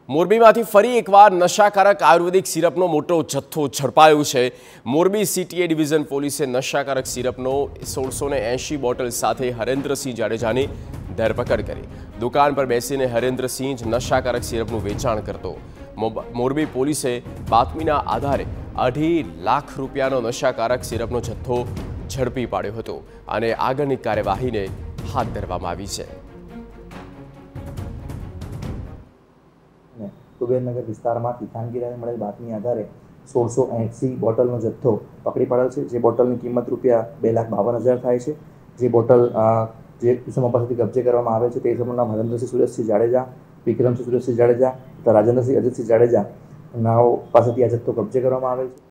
મોરબીમાંથી ફરી એકવાર નશાકારક આયુર્વેદિક સિરપનો મોટો જથ્થો ઝડપાયો છે। મોરબી સીટીએ ડિવિઝન પોલીસે નશાકારક સિરપનો 1680 બોટલ સાથે હરેન્દ્રસિંહ જાડેજાની ધરપકડ કરી। દુકાન પર બેસીને હરેન્દ્રસિંહ નશાકારક સિરપનું વેચાણ કરતો। મોરબી પોલીસે બાતમીના આધારે 2.5 લાખ રૂપિયાનો નશાકારક સિરપનો જથ્થો ઝડપી પાડ્યો હતો અને આગળની કાર્યવાહીને હાથ ધરવામાં આવી છે। કુબેરનગર વિસ્તારમાં તિથાનગીરાને મળેલ બાતમી આધારે 1680 બોટલનો જથ્થો પકડી પાડેલ છે। જે બોટલની કિંમત રૂપિયા 2,52,000 થાય છે। જે બોટલ જે ઇસમો પાસેથી કબજે કરવામાં આવે છે તે ઇસમોનું નામ હરેન્દ્રસિંહ સુરેશસિંહ જાડેજા, વિક્રમસિંહ સુરેશસિંહ જાડેજા તથા રાજેન્દ્રસિંહ અજીતસિંહ જાડેજા નાઓ પાસેથી આ જથ્થો કબજે કરવામાં આવેલ છે।